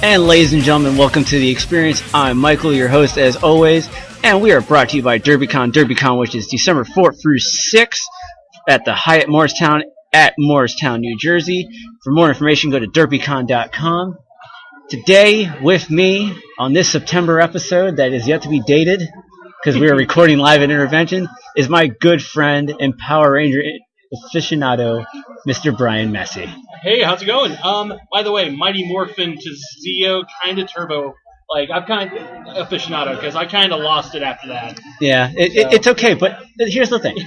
And ladies and gentlemen, welcome to the Xperience. I'm Michael, your host as always, and we are brought to you by DerbyCon, which is December 4th through 6th at the Hyatt Morristown at Morristown, New Jersey. For more information, go to derbycon.com. Today, with me on this September episode that is yet to be dated, because we are recording live at Intervention, is my good friend and Power Ranger aficionado, Mr. Brian Massey. Hey, how's it going? By the way, Mighty Morphin to Zeo, kind of turbo. Like, I'm kind of aficionado, because I kind of lost it after that. Yeah, it's okay, but here's the thing.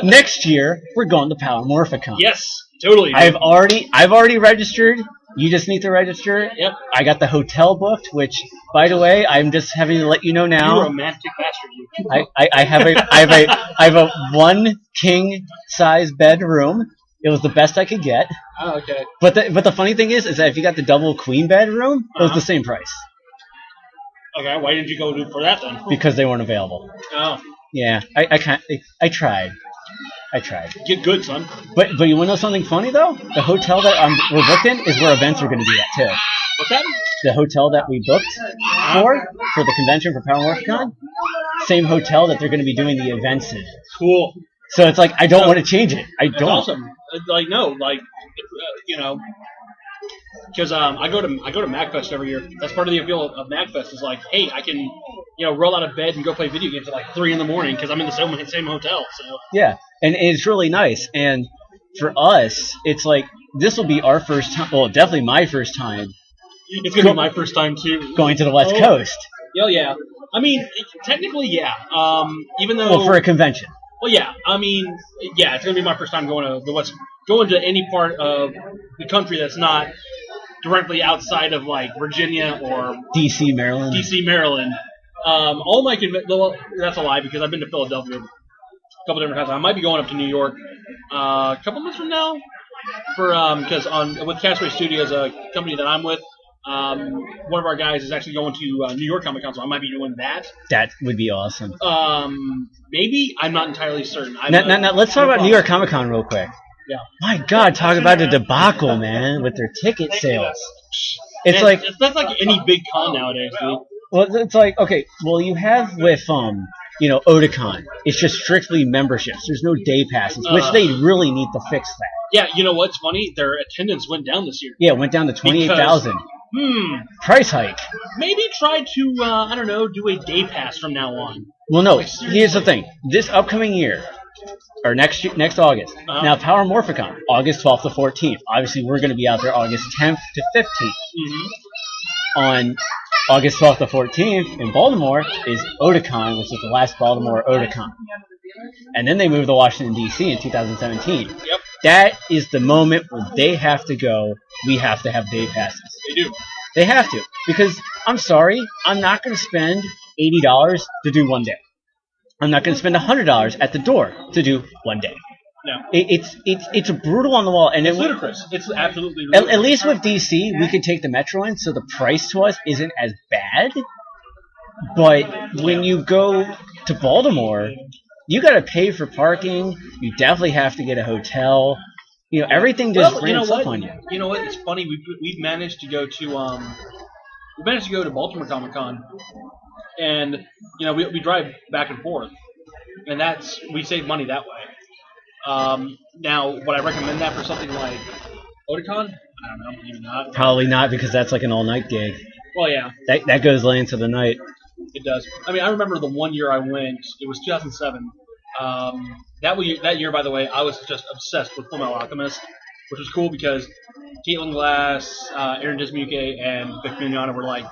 Next year, we're going to Power Morphicon. Yes, totally. I've already registered. You just need to register. Yep. I got the hotel booked, which, by the way, I'm just having to let you know now. You romantic bastard. You. I have a one king size bedroom. It was the best I could get. Oh, okay. But the funny thing is that if you got the double queen bedroom, it was the same price. Okay, why didn't you go for that then? Because they weren't available. Oh. Yeah, I tried. Get good, son. But you want to know something funny though? The hotel that we're booked in is where events are going to be at too. What's that? The hotel that we booked for the convention for Power Morphicon, same hotel that they're going to be doing the events in. Cool. So it's like I don't want to change it. That's awesome. Like no, like you know, because I go to MagFest every year. That's part of the appeal of MagFest is like, hey, I can roll out of bed and go play video games at like 3 a.m. because I'm in the same hotel. So yeah, and it's really nice. And for us, it's like this will be our first time. Well, definitely my first time. It's gonna be my first time too. Going to the West Coast. Oh yeah. I mean, technically, yeah. Even though. Well, for a convention. Well, yeah. I mean, yeah. It's gonna be my first time going to any part of the country that's not directly outside of like Virginia or D.C., Maryland. All my well, that's a lie because I've been to Philadelphia a couple different times. I might be going up to New York a couple months from now for because with Castwave Studios, a company that I'm with. One of our guys is actually going to New York Comic Con, so I might be doing that. That would be awesome. Maybe I'm not entirely certain. Now, let's talk about New York Comic Con real quick. Yeah. My God, talk about a debacle, man, with their ticket sales. It's like that's like any big con nowadays, dude. Well, it's like okay. Well, you have with Otakon. It's just strictly memberships. There's no day passes, which they really need to fix that. Yeah, you know what's funny? Their attendance went down this year. Yeah, it went down to 28,000. Price hike. Maybe try to do a day pass from now on. Well, no. Here's the thing. This upcoming year, or next August. Now, Power Morphicon, August 12th to 14th. Obviously, we're going to be out there August 10th to 15th. Mm-hmm. On August 12th to 14th in Baltimore is Otakon, which is the last Baltimore Otakon. And then they moved to Washington, D.C. in 2017. Yep. That is the moment where they have to go. We have to have day passes. They do. They have to. Because, I'm sorry, I'm not going to spend $80 to do one day. I'm not going to spend $100 at the door to do one day. No. It's brutal on the wall. And it's ludicrous. It's absolutely ludicrous. At least with DC, we could take the Metro in, so the price to us isn't as bad. But when you go to Baltimore, you got to pay for parking. You definitely have to get a hotel. Everything just ramps up on you. You know what? It's funny. We've managed to go to Baltimore Comic Con, and we drive back and forth, and we save money that way. Now, would I recommend that for something like Otakon? I don't know, maybe not. Probably not, because that's like an all-night gig. Well, yeah. That goes late into the night. It does. I mean, I remember the one year I went. It was 2007. That year, by the way, I was just obsessed with Fullmetal Alchemist, which was cool because Caitlin Glass, Aaron Dismuke, and Vic Mignogna were like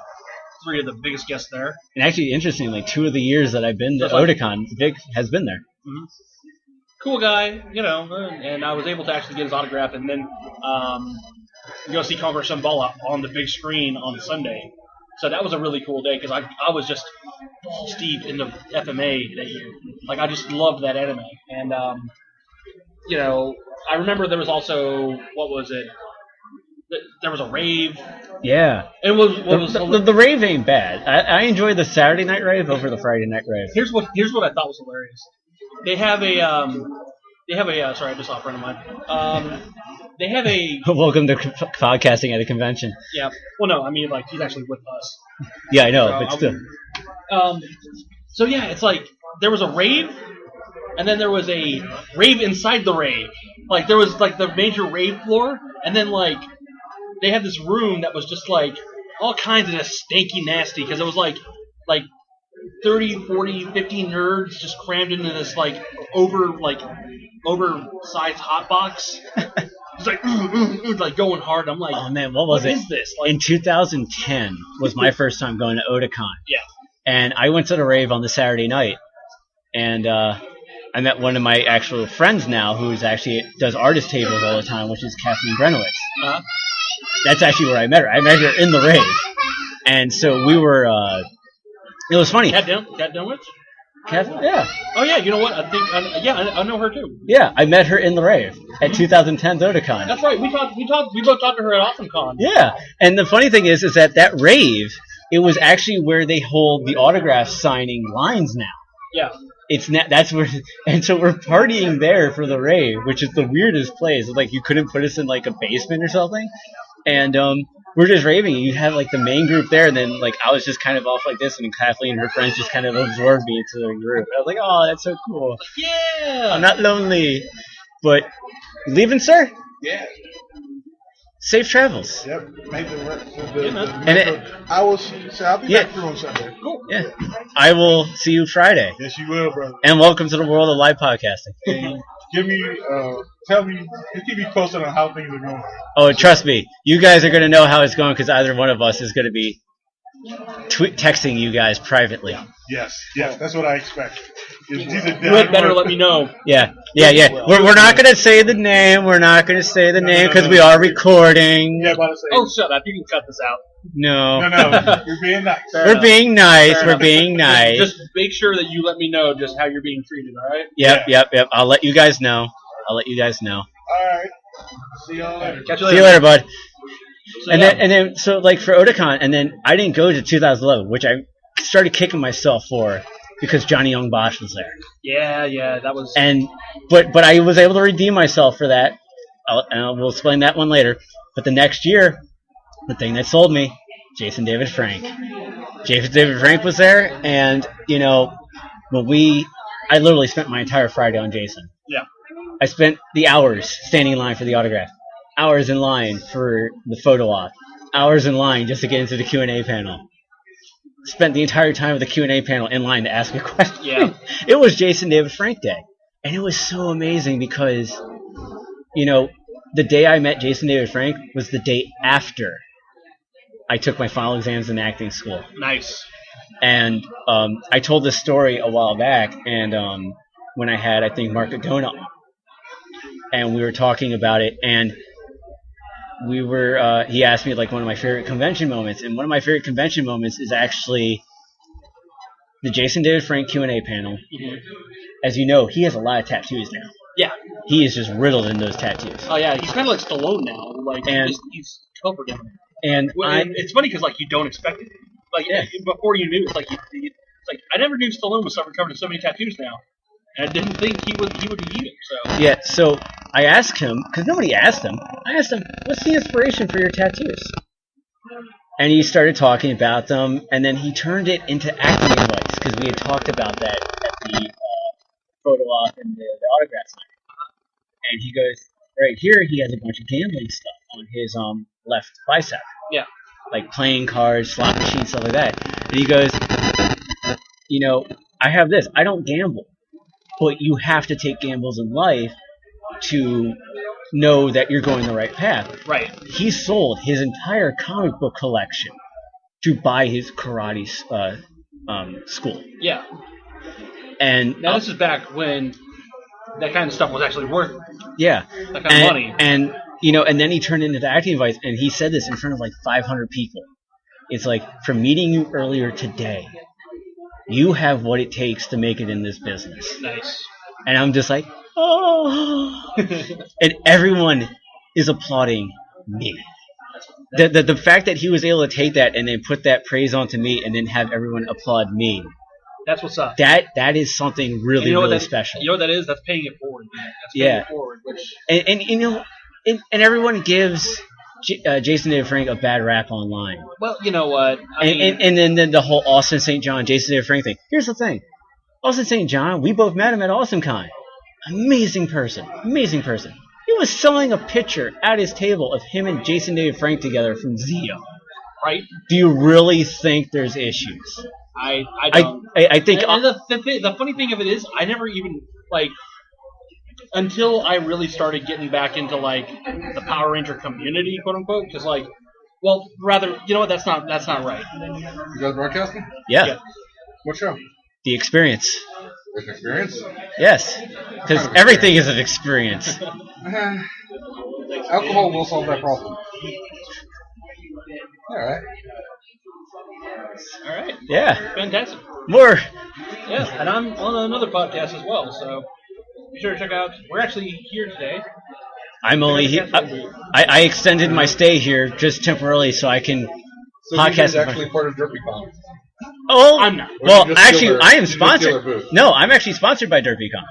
3 of the biggest guests there. And actually, interestingly, 2 of the years that I've been to Otakon, Vic has been there. Mm-hmm. Cool guy, and I was able to actually get his autograph and then go see Conquer Shambhala on the big screen on Sunday. So that was a really cool day because I was just balls deep into FMA that year. Like, I just loved that anime. And, I remember there was also, what was it? There was a rave. Yeah. The rave ain't bad. I enjoy the Saturday night rave over the Friday night rave. Here's what I thought was hilarious. They have a sorry, I just saw a friend of mine. They have a Welcome to podcasting at a convention. yeah. Well, no, I mean like he's actually with us. Yeah, I know, So, but still. So yeah, it's like there was a rave, and then there was a rave inside the rave. Like there was like the major rave floor, and then like they had this room that was just like all kinds of just stanky nasty because it was like 30, 40, 50 nerds just crammed into this like oversized hot box. It's like going hard. I'm like, Oh man, what is this? Like, In 2010 was my first time going to Otakon. yeah. And I went to the rave on the Saturday night, and I met one of my actual friends now who's actually does artist tables all the time, which is Kathleen Brenowitz. Uh-huh. That's actually where I met her. I met her in the rave. And so we were, it was funny. Kat Dunwich? Yeah. Oh yeah, you know what? I think I know her too. Yeah, I met her in the rave at 2010's Otakon. That's right. We both talked to her at AwesomeCon. Yeah, and the funny thing is that rave, it was actually where they hold the autograph signing lines now. Yeah. That's where, and so we're partying there for the rave, which is the weirdest place. It's like you couldn't put us in like a basement or something, and we're just raving. You had like the main group there, and then like I was just kind of off like this, and Kathleen and her friends just kind of absorbed me into the group. I was like, oh, that's so cool. Yeah. I'm not lonely, but leaving, sir. Yeah. Safe travels. Yep. Make the And I'll be Yeah. back through on Sunday. Cool. Yeah, I will see you Friday. Yes, you will, brother. And welcome to the world of live podcasting. And give me, tell me, just keep me posted on how things are going. Oh, trust me, you guys are going to know how it's going because either one of us is going to be texting you guys privately. Yes, that's what I expect. You had better let me know. Yeah. We're not going to say the name. We're not going to say the name because we are recording. Yeah, about to say. Oh, shut up. You can cut this out. No. No, you're being nice. We're being nice. We're being nice. Just make sure that you let me know just how you're being treated, all right? Yep. I'll let you guys know. All right. See y'all later. Catch you See later. you later, bud. So, And yeah. then so like for Otakon, and then I didn't go to 2011, which I started kicking myself for because Johnny Young Bosch was there. Yeah, that was. And but I was able to redeem myself for that. We'll explain that one later. But the next year, the thing that sold me, Jason David Frank. Jason David Frank was there, and I literally spent my entire Friday on Jason. Yeah. I spent the hours standing in line for the autograph, hours in line for the photo op, hours in line just to get into the Q&A panel. Spent the entire time of the Q&A panel in line to ask a question. Yeah. It was Jason David Frank Day. And it was so amazing because, the day I met Jason David Frank was the day after I took my final exams in acting school. Nice. And I told this story a while back, and when I had, I think, Mark Agona on. And we were talking about it, and he asked me like one of my favorite convention moments, and one of my favorite convention moments is actually the Jason David Frank Q&A panel. Mm-hmm. As you know, he has a lot of tattoos now. Yeah. He is just riddled in those tattoos. Oh yeah, he's kind of like Stallone now. Like And- he's covered in them. And It's funny because like you don't expect it. Like before you knew, it's like I never knew Stallone was covered in so many tattoos now, and I didn't think he would be eating. So yeah, so I asked him, because nobody asked him, what's the inspiration for your tattoos? And he started talking about them, and then he turned it into acting advice, because we had talked about that at the photo op and the autograph signing. And he goes, right here he has a bunch of gambling stuff on his left bicep. yeah, Like playing cards, slot machines, stuff like that. And he goes, I have this. I don't gamble. But you have to take gambles in life to know that you're going the right path. right. He sold his entire comic book collection to buy his karate school. Yeah. And Now this is back when that kind of stuff was actually worth yeah, that kind of money. And and then he turned into the acting advice, and he said this in front of like 500 people. It's like, from meeting you earlier today, you have what it takes to make it in this business. Nice. And I'm just like, oh. And everyone is applauding me. The fact that he was able to take that and then put that praise onto me and then have everyone applaud me, That's what's up. that is something really, And really special. You know what that is? That's paying it forward. Man. That's paying Yeah. it forward. Which And and everyone gives Jason David Frank a bad rap online. Well, you know what? And then the whole Austin St. John, Jason David Frank thing. Here's the thing. Austin St. John, we both met him at AwesomeCon. Amazing person. He was selling a picture at his table of him and Jason David Frank together from Zio. Right? Do you really think there's issues? I don't. I think... And the funny thing of it is, I never even, like... Until I really started getting back into, like, the Power Ranger community, quote-unquote, because, like... Well, rather, you know what? That's not right. You guys broadcasting? Yeah. What show? The Experience. There's an Experience? Yes. Because everything is an experience. Alcohol will solve that problem. Alright. Alright. Yeah. Fantastic. More. Yeah, and I'm on another podcast as well, so be sure to check out. We're actually here today. I'm only here. I extended my stay here just temporarily so I can podcast. So actually part of DerpyCon? Oh, I'm not. Well, actually, I am sponsored. No, I'm actually sponsored by DerpyCon.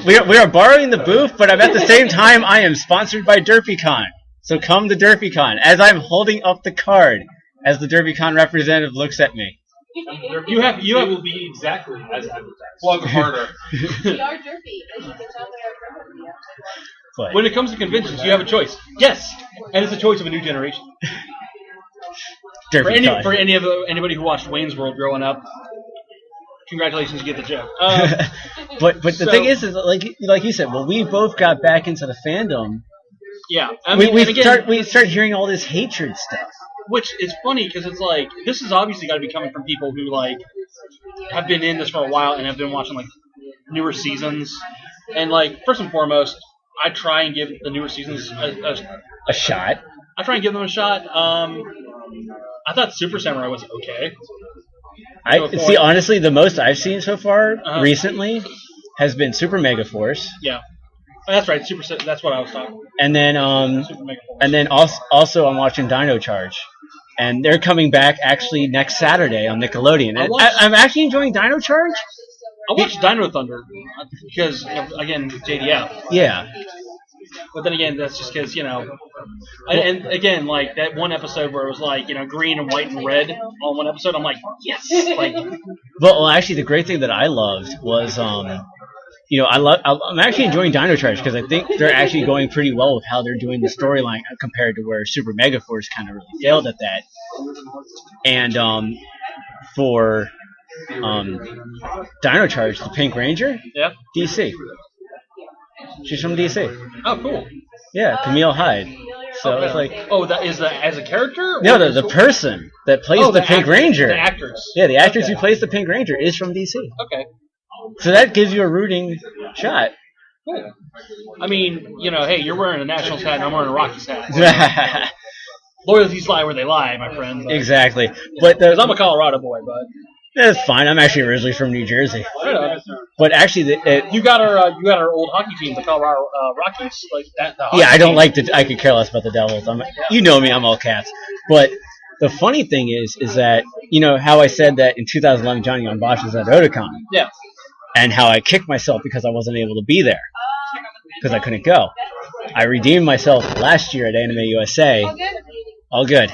We are borrowing the booth, but at the same time, I am sponsored by DerpyCon. So come to DerpyCon as I'm holding up the card as the DerpyCon representative looks at me. You will be exactly as advertised. Plug harder. We are derpy, as you can tell by our program. But When it comes to conventions, you have a choice. Yes, and it's a choice of a new generation. DerpyCon. For anybody who watched Wayne's World growing up, congratulations, you get the joke. But the thing is like you said, well, we both got back into the fandom. Yeah, I mean, we start hearing all this hatred stuff. Which is funny because it's like this is obviously got to be coming from people who like have been in this for a while and have been watching like newer seasons. And like first and foremost, I try and give the newer seasons A shot. I try and give them a shot. I thought Super Samurai was okay. Honestly, the most I've seen so far recently has been Super Mega Force. Yeah. Oh, that's right, that's what I was talking about. And then Super Mega Force. and then also I'm watching Dino Charge. And they're coming back actually next Saturday on Nickelodeon. I'm actually enjoying Dino Charge. I watched Dino Thunder because again JDF. Yeah. But then again, that's just because, and again, like that one episode where it was like, green and white and red all in one episode, I'm like, yes! Like, Well, actually, the great thing that I loved was, I'm actually enjoying Dino Charge because I think they're actually going pretty well with how they're doing the storyline compared to where Super Mega Force kind of really failed at that. And for Dino Charge, the Pink Ranger, yeah, DC. She's from DC. Oh, cool. Yeah, Camille Hyde. So it's like, that is as a character? No, the person that plays the Pink Ranger. The actress. Yeah, the actress who plays the Pink Ranger is from DC. Okay. So that gives you a rooting shot. Cool. I mean, hey, you're wearing a Nationals hat and I'm wearing a Rockies hat. Loyalties lie where they lie, my friend. Exactly. But because I'm a Colorado boy, bud. That's fine. I'm actually originally from New Jersey. Right on. But actually, you got our old hockey team, the Colorado Rockies, like that. Yeah, I don't like the. I could care less about the Devils. You know me. I'm all Cats. But the funny thing is that how I said that in 2011 Johnny Young Bosch was at Otakon. Yeah. And how I kicked myself because I wasn't able to be there because I couldn't go. I redeemed myself last year at Anime USA. All good.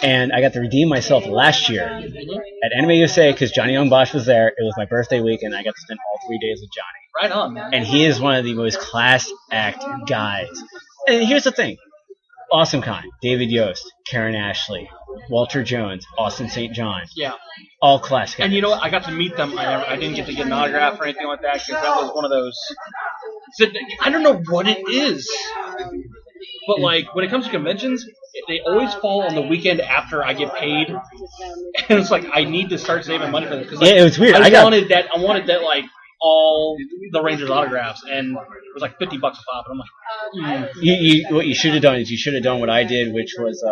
And I got to redeem myself last year at Anime USA because Johnny Young Bosch was there. It was my birthday week, and I got to spend all 3 days with Johnny. Right on, man. And he is one of the most class act guys. And here's the thing. AwesomeCon, David Yost, Karen Ashley, Walter Jones, Austin St. John. Yeah. All class guys. And you know what? I got to meet them. I didn't get to get an autograph or anything like that because that was one of those. I don't know what it is. But, like, when it comes to conventions, they always fall on the weekend after I get paid. And it's like, I need to start saving money for this. Cause, like, yeah, it was weird. I wanted that, like, all the Rangers autographs. And it was like $50 a pop. And I'm like, What you should have done is you should have done what I did, which was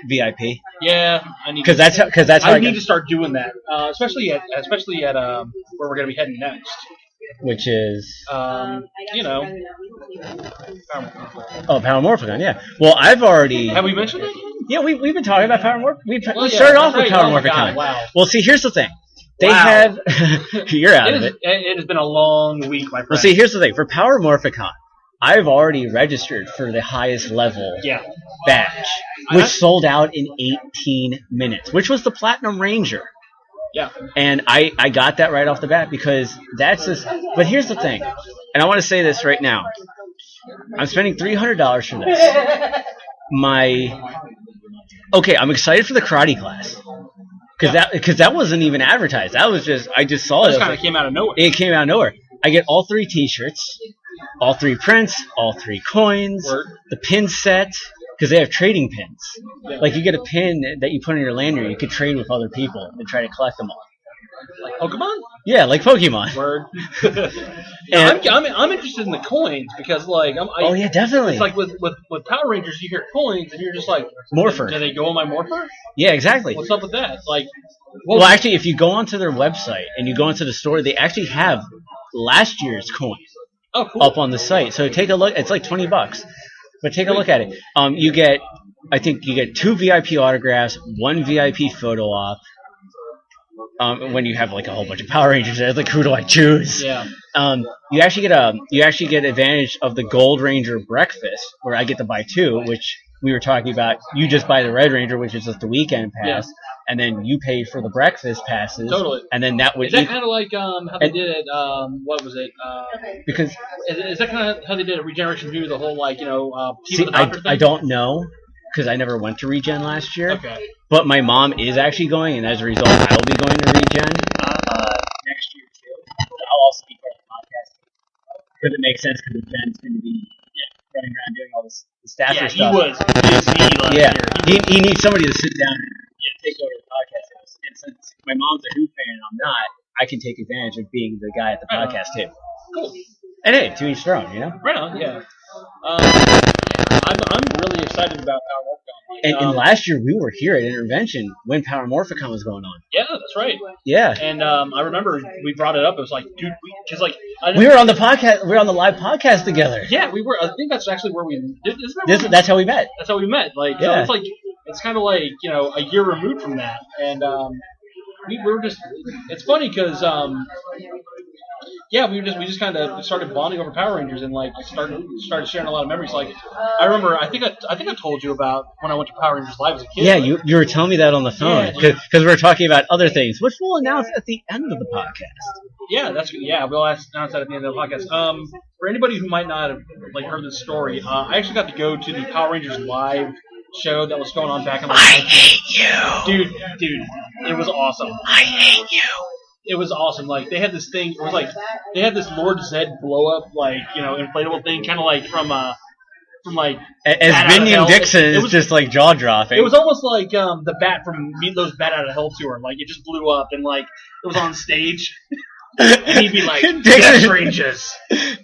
VIP. Yeah. Because that's how I need to start doing that. Especially at where we're going to be heading next. Which is, Power Morphicon, yeah. Well, I've already... Have we mentioned it? Yeah, we've been talking about Power Morphicon. We started off with Power Morphicon. Wow. Well, see, here's the thing. They have... You're out of it. It has been a long week, my friend. Well, see, here's the thing. For Power Morphicon, I've already registered for the highest level badge, which sold out in 18 minutes, which was the Platinum Ranger. Yeah. And I got that right off the bat because that's just... But here's the thing, and I want to say this right now. I'm spending $300 for this. Okay, I'm excited for the karate class. Because that wasn't even advertised. That was just... I just saw it. It kind of came out of nowhere. It came out of nowhere. I get all 3 T-shirts, all 3 prints, all 3 coins, the pin set, because they have trading pins. Yeah. Like, you get a pin that you put in your lanyard, you could trade with other people and try to collect them all. Like Pokemon? Yeah, like Pokemon. Word. And I'm interested in the coins because, like... oh, yeah, definitely. It's like with Power Rangers, you hear coins and you're just like... Morpher. Do they go on my Morpher? Yeah, exactly. What's up with that? Like... Well, actually, if you go onto their website and you go into the store, they actually have last year's coin up on the site. So take a look. It's like $20, but take a look at it. I think you get 2 VIP autographs, 1 VIP photo op. When you have like a whole bunch of Power Rangers, there, like who do I choose? Yeah. You actually get advantage of the Gold Ranger breakfast, where I get to buy 2, which we were talking about. You just buy the Red Ranger, which is just the weekend pass. And then you pay for the breakfast passes. Totally. And then that would... Is that kind of like how they did it, what was it? Because... Is that kind of how they did it, Regeneration View, the whole, like, see, I don't know, because I never went to Regen last year. Okay. But my mom is actually going, and as a result, I will be going to Regen next year, too. I'll also be part of the podcast. Because it makes sense, because Jen's going to be running around doing all this staffer stuff. Yeah, he was busy last year. He needs somebody to sit down and take over the podcast. And since my mom's a Who fan and I'm not, I can take advantage of being the guy at the podcast too. Cool. And hey, to each their own, you know? Right on, yeah. I'm really excited about Power Morphicon. And last year we were here at Intervention when Power Morphicon was going on. Yeah, that's right. Yeah. And I remember we brought it up. It was like, dude, because like we were on the podcast. We were on the live podcast together. Yeah, we were. I think that's actually where we. That's how we met. That's how we met. Like, so it's like it's kind of like a year removed from that, and we were just. It's funny because we just kind of started bonding over Power Rangers and like started sharing a lot of memories. Like I remember, I think I told you about when I went to Power Rangers Live as a kid. Yeah, you were telling me that on the phone because we were talking about other things, which we'll announce at the end of the podcast. Yeah, we'll announce that at the end of the podcast. For anybody who might not have like heard this story, I actually got to go to the Power Rangers Live show that was going on back in like... I hate you! Dude, it was awesome. I hate you! It was awesome. Like, they had this thing, it was like, they had this Lord Zed blow-up, like, inflatable thing, kind of like from like... As Minion Dixon is just, like, jaw-dropping. It was almost like the bat from Meatloaf's Bat Out of Hell tour. Like, it just blew up, and, like, it was on stage. And he'd be like, Death Rangers.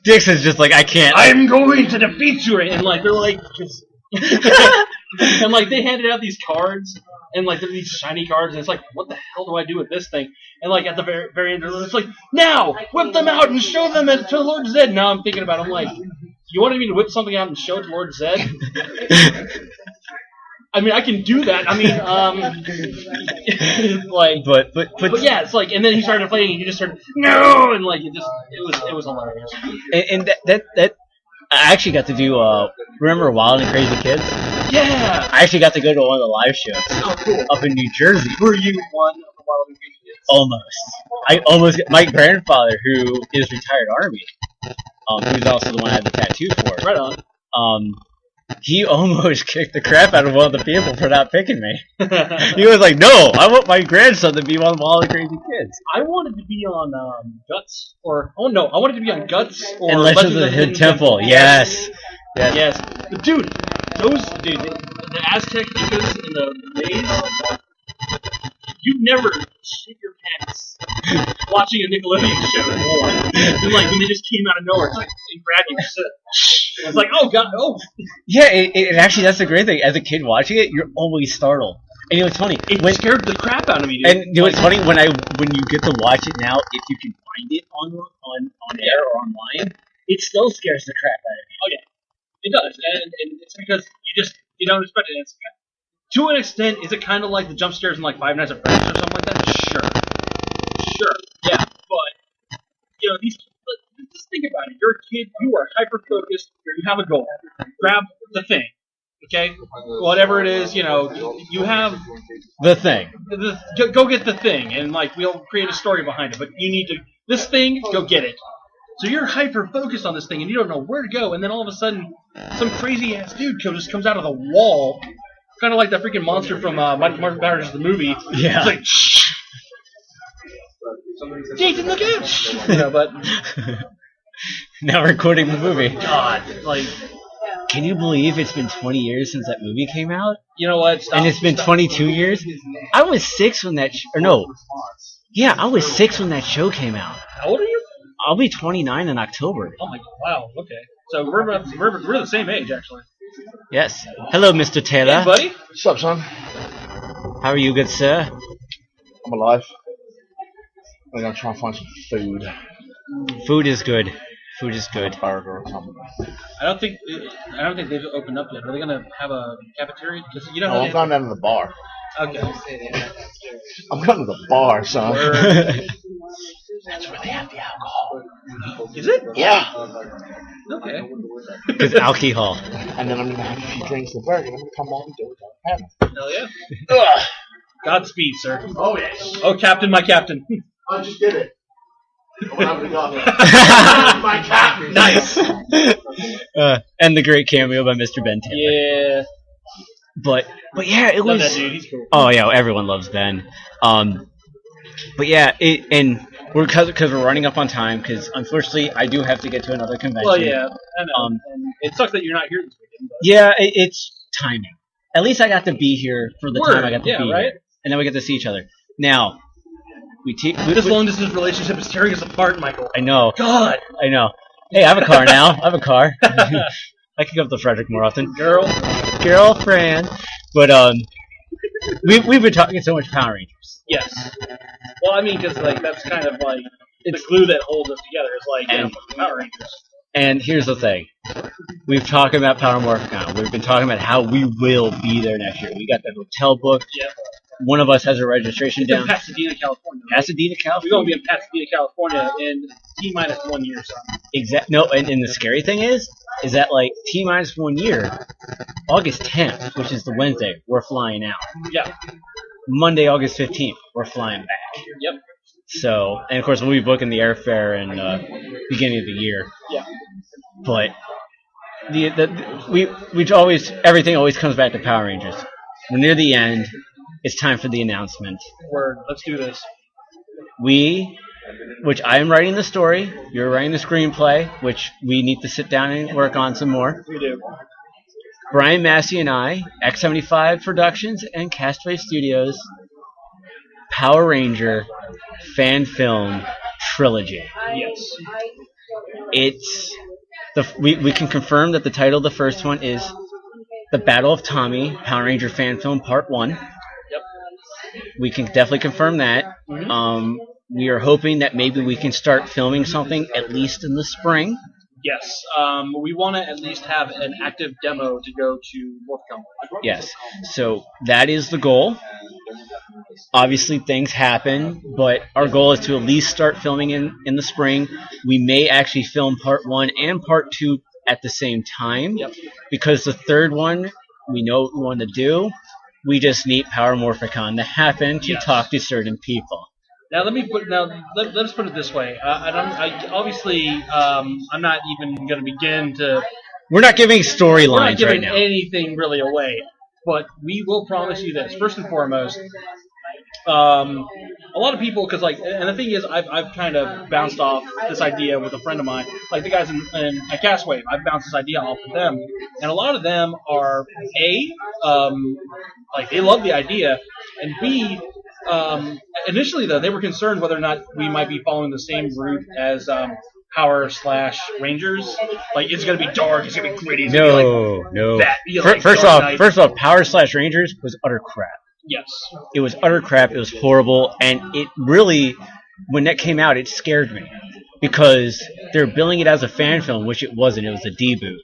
Dixon's just like, I can't. I'm going to defeat you. And, like, they're like... Just and, like, they handed out these cards, and, like, they're these shiny cards, and it's like, what the hell do I do with this thing? And, like, at the very end, it's like, now, whip them out and show them to Lord Zed. Now I'm thinking about it, I'm like, you wanted me to whip something out and show it to Lord Zed? I mean, I can do that. I mean, like, but yeah, it's like, and then he started playing, and he just started, no, and like, it was hilarious. And that I actually got to do. Remember Wild and Crazy Kids? Yeah. I actually got to go to one of the live shows. Oh, cool. Up in New Jersey. Were you one of the Wild and Crazy Kids? Almost. My grandfather, who is retired Army, who's also the one I had the tattoo for. Right on. He almost kicked the crap out of one of the people for not picking me. He was like, no, I want my grandson to be one of Wild and Crazy Kids. I wanted to be on Guts, I wanted to be on Guts or and Legends of the Hidden Temple. Yes. But dude, the Aztec Incas and the Mays, you never shit your pants watching a Nickelodeon show more. And like when they just came out of nowhere and grabbed you, it's like, oh god, oh. Yeah, it actually, that's the great thing. As a kid watching it, you're always startled. And you know what's funny? It scared the crap out of me, dude. And you know what's funny? When you get to watch it now, if you can find it on air or online, it still scares the crap out of you. Oh yeah, it does, and it's because you don't expect it. It's, to an extent, is it kind of like the jump scares in like Five Nights at Freddy's or something like that? behind it. You're a kid. You are hyper focused. You have a goal. Grab the thing. Okay, whatever it is, you have The thing. Go get the thing, and like we'll create a story behind it. But you need to this thing. Go get it. So you're hyper focused on this thing, and you don't know where to go. And then all of a sudden, some crazy ass dude just comes out of the wall, kind of like that freaking monster from Martin Powers the movie. Yeah. It's like, shh. Jason, look out! But Now we're quoting the movie. God, like. Can you believe it's been 20 years since that movie came out? You know what? And it's been 22 years? I was 6 when that... I was 6 when that show came out. How old are you? I'll be 29 in October. Oh my god! Wow. Okay. So we're the same age, actually. Yes. Hello, Mr. Taylor. Hey, buddy. What's up, son? How are you, good sir? I'm alive. I'm gonna try and find some food. Food is good. Food is good. Burger or something. I don't think they've opened up yet. Are they gonna have a cafeteria? You know Oh, how I'm going down to the bar. Okay. I'm going to the bar, son. That's where they have the alcohol. Is it? Yeah. Okay. With alcohol. And then I'm gonna have a few drinks of the burger, and I'm gonna come back and do it. Hell yeah. Godspeed, sir. Oh yes. Oh, Captain, my Captain. I just did it. My captain. Nice. And the great cameo by Mr. Ben Taylor. Yeah. But yeah, it Love was. that dude. He's cool. Oh yeah, everyone loves Ben. But yeah, and we're because we're running up on time. Because unfortunately, I do have to get to another convention. Well, yeah, I know. And it sucks that you're not here this weekend. But. Yeah, it's timing. At least I got to be here for the time I got to be right? here, and then we get to see each other. Now, this long distance relationship is tearing us apart, Michael. I know. God. I know. Hey, I have a car now. I have a car. I can go up to Frederick more often. Girlfriend. But we've been talking so much Power Rangers. Yes. Well, I mean, because like that's kind of like the glue that holds us together. Is like Power Rangers. And here's the thing. We've talked about Power Morph now. We've been talking about how we will be there next year. We got the hotel booked. Yeah. One of us has a registration down. In Pasadena, California. Right? Pasadena, We're California. going to be in Pasadena, California in T-minus 1 year, son. No, and the scary thing is that like T-minus 1 year, August 10th, which is the Wednesday, we're flying out. Yeah. Monday, August 15th, we're flying back. Yep. So, and of course we'll be booking the airfare in beginning of the year. Yeah. But everything always comes back to Power Rangers. We're near the end. It's time for the announcement. Word. Let's do this. Which I am writing the story, you're writing the screenplay, which we need to sit down and work on some more. We do. Brian Massey and I, X75 Productions and Castwave Studios, Power Ranger fan film trilogy. Yes. We can confirm that the title of the first one is The Battle of Tommy, Power Ranger fan film part 1. We can definitely confirm that. Mm-hmm. We are hoping that maybe we can start filming something at least in the spring. Yes. We want to at least have an active demo to go to Morphcom. Yes. So that is the goal. Obviously things happen, but our goal is to at least start filming in the spring. We may actually film part 1 and part 2 at the same time. Yep. Because the third one, we know what we want to do. We just need Power Morphicon to happen to talk to certain people. Now let's put it this way. I'm not even going to begin to. We're not giving storylines right now. We're not giving anything really away, but we will promise you this. First and foremost, a lot of people, because and the thing is, I've kind of bounced off this idea with a friend of mine, like the guys at Castwave. I've bounced this idea off of them, and a lot of them are they love the idea, and B, initially though they were concerned whether or not we might be following the same route as Power/Rangers. Like it's gonna be dark, it's gonna be gritty. It's No. First off, Power/Rangers was utter crap. Yes. It was utter crap. It was horrible, and it really, when that came out, it scared me because they're billing it as a fan film, which it wasn't. It was a debut,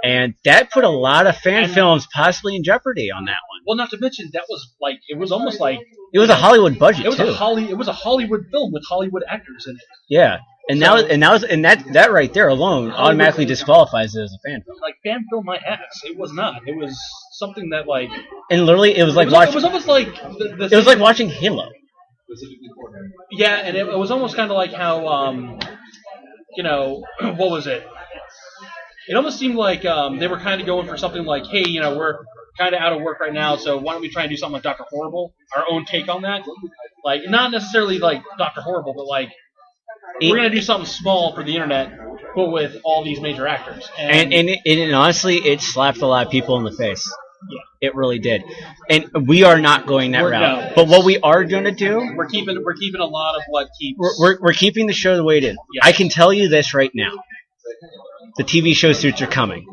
and that put a lot of fan films possibly in jeopardy on that one. Well, not to mention that was it was almost like it was a Hollywood budget. It was a Hollywood film with Hollywood actors in it. Yeah, And that right there alone automatically disqualifies it as a fan film. Like fan film my ass. It was not. It was something that like. And literally, it was like It was almost like the it was like watching Halo. Yeah, and it was almost kind of like how what was it? It almost seemed like they were kind of going for something like, hey, we're kind of out of work right now, so why don't we try and do something like Dr. Horrible, our own take on that? Like, not necessarily like Dr. Horrible, but like, we're going to do something small for the internet, but with all these major actors. And honestly, it slapped a lot of people in the face. Yeah. It really did. And we are not going that route. No. But what we are going to do... We're keeping a lot of what keeps... We're keeping the show the way it is. Yeah. I can tell you this right now. The TV show suits are coming.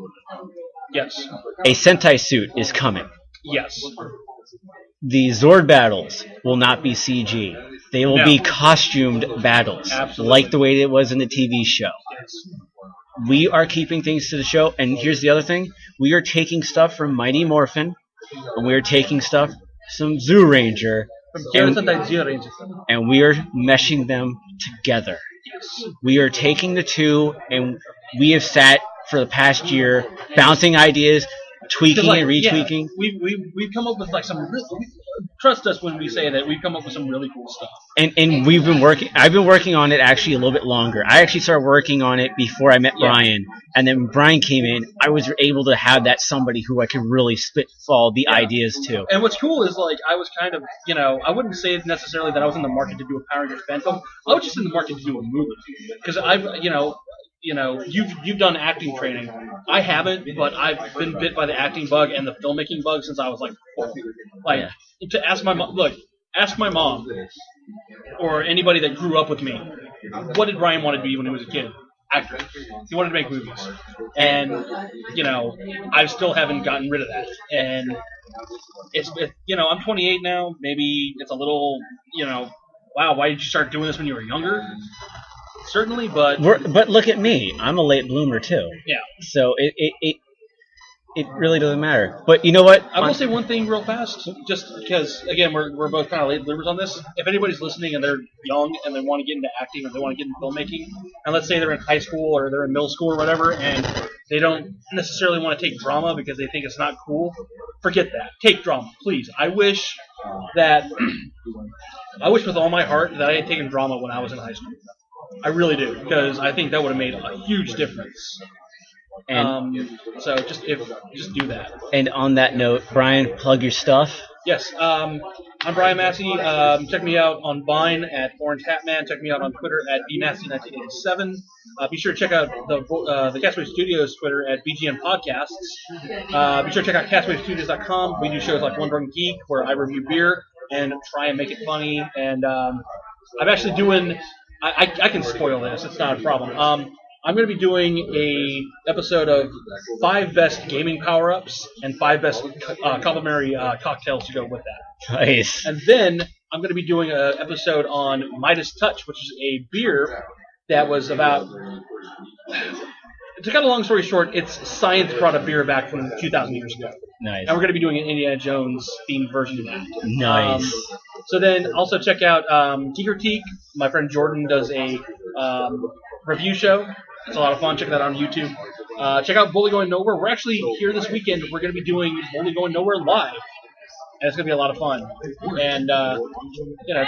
Yes. A Sentai suit is coming. Yes. The Zord battles will not be CG. They will be costumed battles. Absolutely. Like the way it was in the TV show. Yes. We are keeping things to the show, and here's the other thing. We are taking stuff from Mighty Morphin, and we are taking stuff from Zoo Ranger, and we are meshing them together. We are taking the two, and we have sat for the past year bouncing ideas, tweaking and retweaking. Yeah, we've come up with like some really, trust us when we say that we've come up with some really cool stuff. And we've been working. I've been working on it actually a little bit longer. I actually started working on it before I met Brian, and then when Brian came in, I was able to have that somebody who I could really spitball the ideas to. And what's cool is like I was kind of I wouldn't say necessarily that I was in the market to do a Power Rangers fan film. I was just in the market to do a movie because you've done acting training. I haven't, but I've been bit by the acting bug and the filmmaking bug since I was like 4. Like to ask my mom, ask my mom or anybody that grew up with me, what did Ryan want to be when he was a kid? Actor. He wanted to make movies, and I still haven't gotten rid of that. And I'm 28 now. Maybe it's a little wow, why did you start doing this when you were younger? Certainly, but look at me. I'm a late bloomer too. Yeah. So it really doesn't matter. But you know what? I will say one thing real fast, just because again we're both kind of late bloomers on this. If anybody's listening and they're young and they want to get into acting or they want to get into filmmaking, and let's say they're in high school or they're in middle school or whatever, and they don't necessarily want to take drama because they think it's not cool, forget that. Take drama, please. I wish with all my heart that I had taken drama when I was in high school. I really do, because I think that would have made a huge difference. And so just do that. And on that note, Brian, plug your stuff. Yes, I'm Brian Massey. Check me out on Vine at Orange Hatman. Check me out on Twitter at bmassey1987. Be sure to check out the Castwave Studios Twitter at BGN Podcasts. Be sure to check out CastwaveStudios.com. We do shows like One Drunk Geek, where I review beer and try and make it funny. And I'm actually doing. I can spoil this. It's not a problem. I'm going to be doing a episode of 5 best gaming power-ups and 5 best complimentary cocktails to go with that. Nice. And then I'm going to be doing an episode on Midas Touch, which is a beer that was about... To cut a long story short, it's science brought a beer back from 2,000 years ago. Nice. And we're going to be doing an Indiana Jones themed version of that. Nice. So then also check out Geek Critique. My friend Jordan does a review show. It's a lot of fun. Check that out on YouTube. Check out Bully Going Nowhere. We're actually here this weekend. We're going to be doing Bully Going Nowhere live. And it's going to be a lot of fun. And,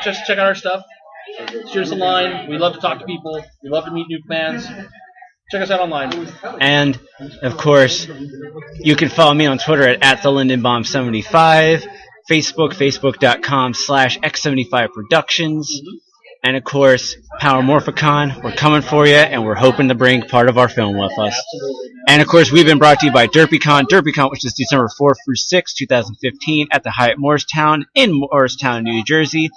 just check out our stuff. Shoot us a line. We love to talk to people. We love to meet new fans. Check us out online. And, of course, you can follow me on Twitter at TheLindenbaum75, Facebook.com/X75 Productions, and, of course, Power Morphicon. We're coming for you, and we're hoping to bring part of our film with us. Absolutely. And, of course, we've been brought to you by DerpyCon, which is December 4th through 6th, 2015, at the Hyatt Morristown in Morristown, New Jersey.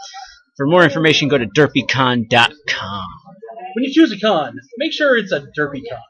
For more information, go to derpycon.com. When you choose a con, make sure it's a derpy con.